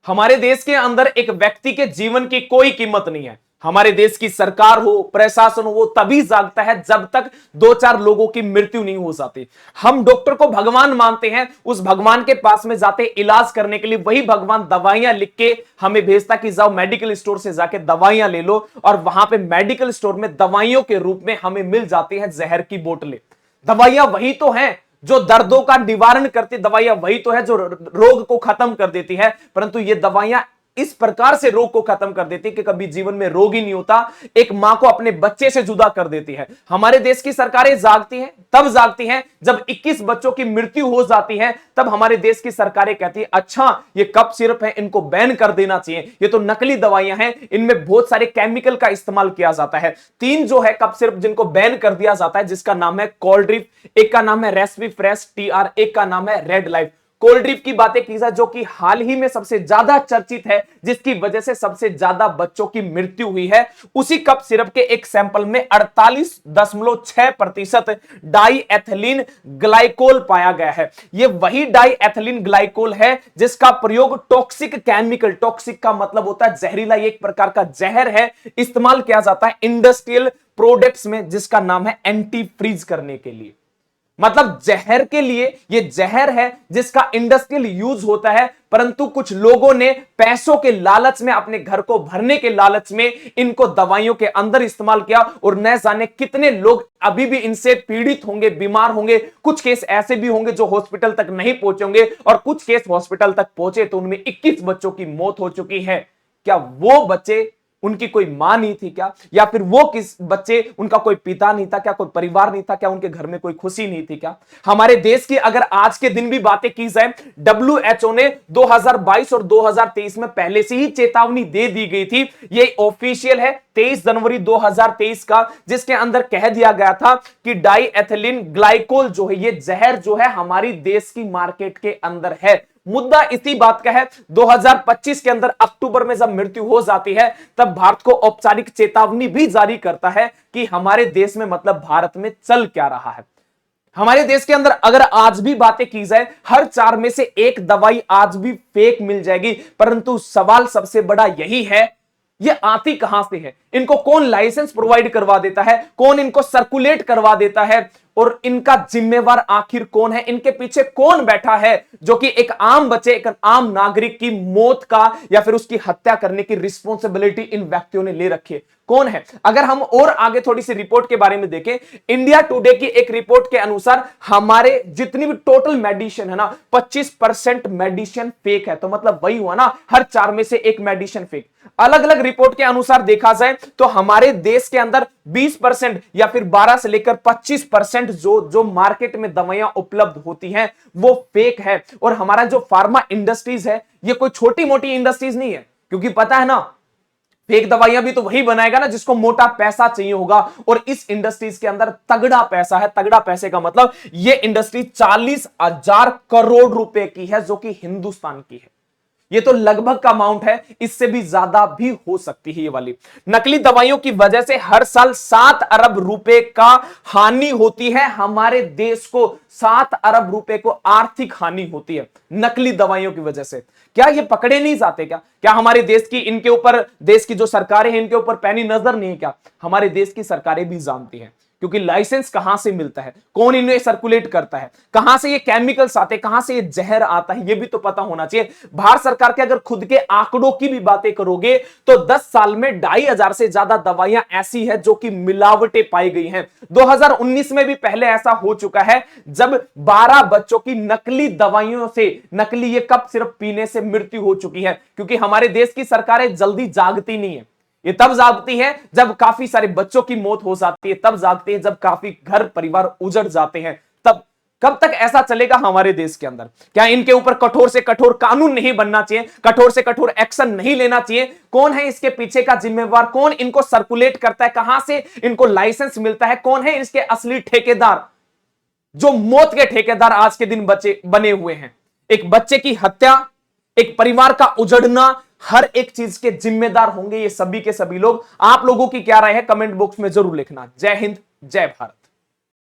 हमारे देश के अंदर एक व्यक्ति के जीवन की कोई कीमत नहीं है। हमारे देश की सरकार हो, प्रशासन हो, वो तभी जागता है जब तक 2-4 लोगों की मृत्यु नहीं हो जाती। हम डॉक्टर को भगवान मानते हैं, उस भगवान के पास में जाते इलाज करने के लिए, वही भगवान दवाइयां लिख के हमें भेजता कि जाओ मेडिकल स्टोर से जाके दवाइयां ले लो, और वहां पे मेडिकल स्टोर में दवाइयों के रूप में हमें मिल जाती है जहर की बोतलें। दवाइयां वही तो हैं जो दर्दों का निवारण करती, दवाइयां वही तो है जो रोग को खत्म कर देती है, परंतु ये दवाइयां इस प्रकार से रोग को खत्म कर देती है कि कभी जीवन में रोग ही नहीं होता, एक मां को अपने बच्चे से जुदा कर देती है। हमारे देश की सरकारें जागती हैं, तब जागती हैं जब 21 बच्चों की मृत्यु हो जाती है, तब हमारे देश की सरकारें कहती है अच्छा ये कफ सिरप है, इनको बैन कर देना चाहिए, ये तो नकली दवाइयां हैं, इनमें बहुत सारे केमिकल का इस्तेमाल किया जाता है। 3 जो है कफ सिरप जिनको बैन कर दिया जाता है, जिसका नाम है कोल्ड्रिप, एक का नाम है रेस्पी फ्रेश TR, एक का नाम है रेड लाइफ। कोल्ड्रिप की बातें की जाए, जो कि हाल ही में सबसे ज्यादा चर्चित है, जिसकी वजह से सबसे ज्यादा बच्चों की मृत्यु हुई है, उसी कप सिरप के एक सैंपल में 48.6% डाई एथिलीन ग्लाइकोल पाया गया है। यह वही डाई एथिलीन ग्लाइकोल है जिसका प्रयोग टॉक्सिक केमिकल, टॉक्सिक का मतलब होता है जहरीला, एक प्रकार का जहर है, इस्तेमाल किया जाता है इंडस्ट्रियल प्रोडक्ट्स में, जिसका नाम है एंटी फ्रीज करने के लिए। मतलब जहर के लिए ये जहर है जिसका इंडस्ट्रियल यूज होता है, परंतु कुछ लोगों ने पैसों के लालच में, अपने घर को भरने के लालच में इनको दवाइयों के अंदर इस्तेमाल किया, और न जाने कितने लोग अभी भी इनसे पीड़ित होंगे, बीमार होंगे। कुछ केस ऐसे भी होंगे जो हॉस्पिटल तक नहीं पहुंचेंगे, और कुछ केस हॉस्पिटल तक पहुंचे तो उनमें 21 बच्चों की मौत हो चुकी है। क्या वो बच्चे, उनकी कोई मां नहीं थी क्या? या फिर वो किस बच्चे, उनका कोई पिता नहीं था क्या? कोई परिवार नहीं था क्या? उनके घर में कोई खुशी नहीं थी क्या? हमारे देश की अगर आज के दिन भी बातें की जाए, WHO ने 2022 और 2023 में पहले से ही चेतावनी दे दी गई थी, ये ऑफिशियल है 23 जनवरी 2023 का, जिसके अंदर कह दिया गया था कि डाई एथिलीन ग्लाइकोल जो है, ये जहर जो है हमारी देश की मार्केट के अंदर है। मुद्दा इसी बात का है, 2025 के अंदर अक्टूबर में जब मृत्यु हो जाती है, तब भारत को औपचारिक चेतावनी भी जारी करता है कि हमारे देश में, मतलब भारत में चल क्या रहा है। हमारे देश के अंदर अगर आज भी बातें की जाए, हर 4 में से 1 दवाई आज भी फेक मिल जाएगी, परंतु सवाल सबसे बड़ा यही है, ये आती कहां से है? इनको कौन लाइसेंस प्रोवाइड करवा देता है? कौन इनको सर्कुलेट करवा देता है? और इनका जिम्मेवार आखिर कौन है? इनके पीछे कौन बैठा है जो कि एक आम बच्चे, एक आम नागरिक की मौत का या फिर उसकी हत्या करने की रिस्पॉन्सिबिलिटी इन व्यक्तियों ने ले रखी है? कौन है? अगर हम और आगे थोड़ी सी रिपोर्ट के बारे में देखें, इंडिया टुडे की एक रिपोर्ट के अनुसार हमारे जितनी भी टोटल मेडिसिन है ना, 25% मेडिसिन फेक है। तो मतलब वही हुआ ना, हर 4 में से 1 मेडिसिन फेक। अलग अलग रिपोर्ट के अनुसार देखा जाए तो हमारे देश के अंदर 20% या फिर 12 से लेकर 25% जो मार्केट में दवाइयां उपलब्ध होती हैं वो फेक है। और हमारा जो फार्मा इंडस्ट्रीज है, ये कोई छोटी मोटी इंडस्ट्रीज नहीं है, क्योंकि पता है ना, फेक दवाइयां भी तो वही बनाएगा ना जिसको मोटा पैसा चाहिए होगा, और इस इंडस्ट्रीज के अंदर तगड़ा पैसा है। तगड़ा पैसे का मतलब ये इंडस्ट्री 40,000 करोड़ रुपए की है, जो कि हिंदुस्तान की है। ये तो लगभग का अमाउंट है, इससे भी ज्यादा भी हो सकती है ये वाली। नकली दवाइयों की वजह से हर साल 7 अरब रुपए का हानि होती है हमारे देश को। 7 अरब रुपए को आर्थिक हानि होती है नकली दवाइयों की वजह से। क्या ये पकड़े नहीं जाते क्या? क्या हमारे देश की, इनके ऊपर, देश की जो सरकारें हैं, इनके ऊपर पैनी नजर नहीं है क्या? हमारे देश की सरकारें भी जानती हैं, क्योंकि लाइसेंस कहां से मिलता है, कौन इन्हें सर्कुलेट करता है, कहां से ये केमिकल्स आते हैं, कहां से ये जहर आता है, ये भी तो पता होना चाहिए। भारत सरकार के अगर खुद के आंकड़ों की भी बातें करोगे तो 10 साल में 2,500 से ज्यादा दवाइयां ऐसी है जो कि मिलावटें पाई गई हैं। 2019 में भी पहले ऐसा हो चुका है, जब 12 बच्चों की नकली दवाइयों से, नकली ये कफ सिर्फ पीने से मृत्यु हो चुकी है। क्योंकि हमारे देश की सरकारें जल्दी जागती नहीं है, ये तब जागती है जब काफी सारे बच्चों की मौत हो जाती है, तब जागती है जब काफी घर परिवार उजड़ जाते हैं। तब कब तक ऐसा चलेगा हमारे देश के अंदर? क्या इनके ऊपर कठोर से कठोर कानून नहीं बनना चाहिए? कठोर से कठोर एक्शन नहीं लेना चाहिए? कौन है इसके पीछे का जिम्मेवार? कौन इनको सर्कुलेट करता है? कहां से इनको लाइसेंस मिलता है? कौन है इसके असली ठेकेदार, जो मौत के ठेकेदार आज के दिन बचे बने हुए हैं? एक बच्चे की हत्या, एक परिवार का उजड़ना, हर एक चीज के जिम्मेदार होंगे ये सभी के सभी लोग। आप लोगों की क्या राय है? कमेंट बॉक्स में जरूर लिखना। जय हिंद, जय भारत।